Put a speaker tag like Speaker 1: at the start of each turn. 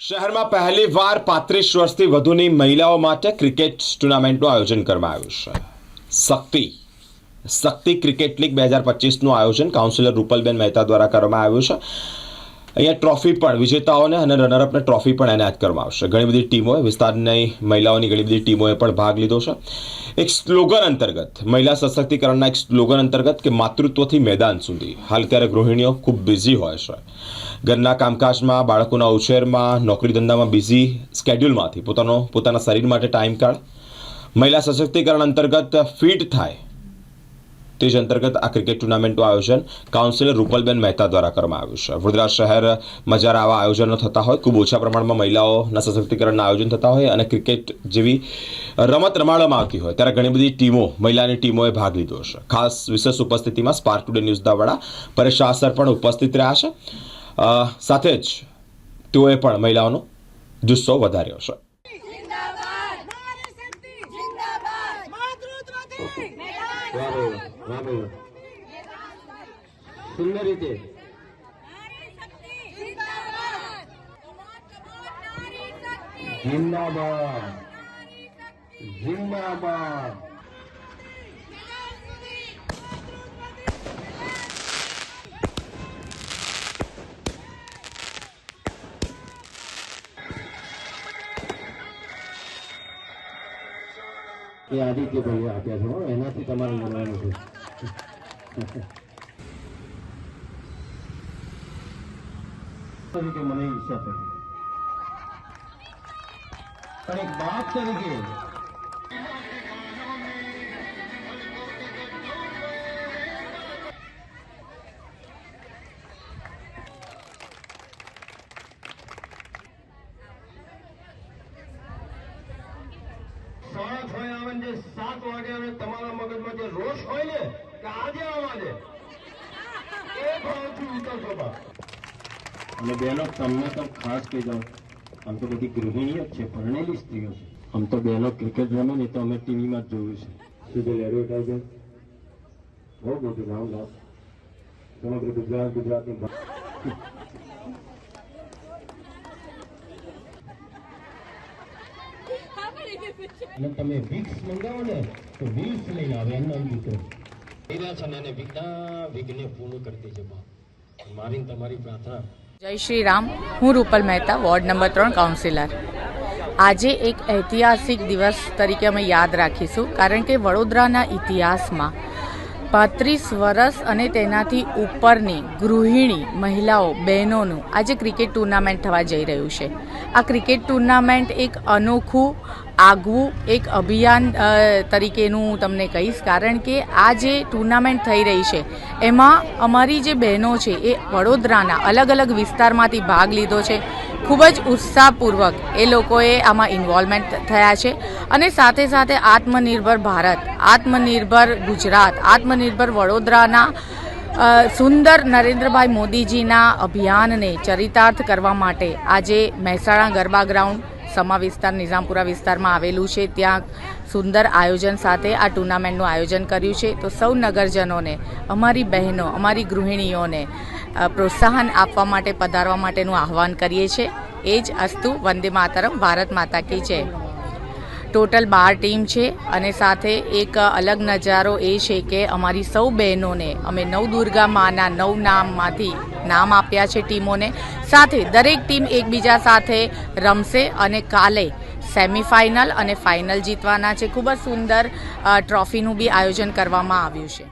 Speaker 1: શહેરમાં પહેલીવાર 35 વર્ષથી વધુની મહિલાઓ માટે ક્રિકેટ ટુર્નામેન્ટનું આયોજન કરવામાં આવ્યું છે। શક્તિ ક્રિકેટ લીગ 2025નું આયોજન કાઉન્સિલર રૂપલબેન મહેતા દ્વારા કરવામાં આવ્યું છે। અહીંયા ટ્રોફી પણ વિજેતાઓને અને રનરઅપને ટ્રોફી પણ એનાયત કરવામાં આવશે। ઘણી બધી ટીમોએ વિસ્તારની મહિલાઓની ઘણી બધી ટીમોએ પણ ભાગ લીધો છે। એક સ્લોગન અંતર્ગત મહિલા સશક્તિકરણના એક સ્લોગન અંતર્ગત કે માતૃત્વથી મેદાન સુધી હાલ ત્યારે ગૃહિણીઓ ખૂબ બિઝી હોય છે। ઘરના કામકાજમાં, બાળકોના ઉછેરમાં, નોકરી ધંધામાં બિઝી સ્કેડ્યુલમાંથી પોતાના શરીર માટે ટાઈમ કાઢ મહિલા સશક્તિકરણ અંતર્ગત ફિટ થાય તે જ અંતર્ગત આ ક્રિકેટ ટુર્નામેન્ટનું આયોજન કાઉન્સિલર રૂપલબેન મહેતા દ્વારા કરવામાં આવ્યું છે। વડોદરા શહેરમાં જ્યારે આવા આયોજનો થતા હોય, ખૂબ ઓછા પ્રમાણમાં મહિલાઓના સશક્તિકરણના આયોજન થતા હોય અને ક્રિકેટ જેવી રમત રમાડવામાં આવતી હોય ત્યારે ઘણી બધી ટીમો, મહિલાની ટીમોએ ભાગ લીધો છે। ખાસ વિશેષ ઉપસ્થિતિમાં સ્પાર્ક ટુડે ન્યૂઝના વડા પરેશ શાહ સર પણ ઉપસ્થિત રહ્યા છે। સાથે જ તેઓએ પણ મહિલાઓનો જુસ્સો વધાર્યો છે।
Speaker 2: સુંદર રીતે જિંદાબાદ જિંદાબાદ। એ આદિત્યભાઈ આપ્યા છે, એનાથી તમારે લડવાનું છે। તરીકે મને ઈચ્છા થઈ, પણ એક બાપ તરીકે જે 7 વાગે અને તમારા મગજમાં જે રોષ હોય ને કે આજે આવવા દે એ ભાવથી ઉતરશો બા। અને બહેનો તમને તો ખાસ કહી દઉં, આમ તો બધી ગૃહિણીઓ જ છે, પરણેલી સ્ત્રીઓ છે। આમ તો બહેનો ક્રિકેટ રમે ને તો અમે ટીવીમાં જ જોયું છે। સીધું એડવર્ટાઇઝર બહુ મોટું નામ લાવ સમગ્ર ગુજરાતની અને તમે વિક્સ મંગાવો ને તો વિક્સ લઈને આવે એમ નામ દીધું છે અને વિઘ્ને પૂર્ણ કરી દેજે બા। મારી તમારી પ્રાર્થના।
Speaker 3: જય શ્રી રામ। હું Rupal Mehta, ward number 3 councillor. આજે એક ઐતિહાસિક દિવસ તરીકે અમે યાદ રાખીશું, કારણ કે વડોદરાના ઇતિહાસમાં 35 વર્ષ અને તેનાથી ઉપરની ગૃહિણી મહિલાઓ, બહેનોનું આજે ક્રિકેટ ટુર્નામેન્ટ થવા જઈ રહ્યું છે। આ ક્રિકેટ ટુર્નામેન્ટ એક અનોખું આગવું એક અભિયાન તરીકેનું હું તમને કહીશ, કારણ કે આ જે ટુર્નામેન્ટ થઈ રહી છે એમાં અમારી જે બહેનો છે એ વડોદરાના અલગ અલગ વિસ્તારમાંથી ભાગ લીધો છે। ખૂબ જ ઉત્સાહપૂર્વક એ લોકોએ આમાં ઇન્વોલ્વમેન્ટ થયા છે અને સાથે સાથે આત્મનિર્ભર ભારત, આત્મનિર્ભર ગુજરાત, આત્મનિર્ભર વડોદરાના સુંદર નરેન્દ્રભાઈ મોદીજીના અભિયાનને ચરિતાર્થ કરવા માટે આજે મહેસાણા ગરબા ગ્રાઉન્ડ સમા વિસ્તાર, નિઝામપુરા વિસ્તારમાં આવેલું છે, ત્યાં સુંદર આયોજન સાથે આ ટુર્નામેન્ટનું આયોજન કર્યું છે। તો સૌ નગરજનોને, અમારી બહેનો, અમારી ગૃહિણીઓને પ્રોત્સાહન આપવા માટે, પધારવા માટેનું આહ્વાન કરીએ છીએ। એ જ અસ્તુ, વંદે માતરમ, ભારત માતા કી જય। ટોટલ 12 ટીમ છે અને સાથે એક અલગ નજારો એ છે કે અમારી સૌ બહેનોને અમે નવદુર્ગા માના 9 નામમાંથી નામ આપ્યા છે ટીમોને। સાથે દરેક ટીમ એકબીજા સાથે રમશે અને કાલે સેમિફાઇનલ અને ફાઇનલ જીતવાના છે। ખૂબ જ સુંદર ટ્રોફીનું બી આયોજન કરવામાં આવ્યું છે।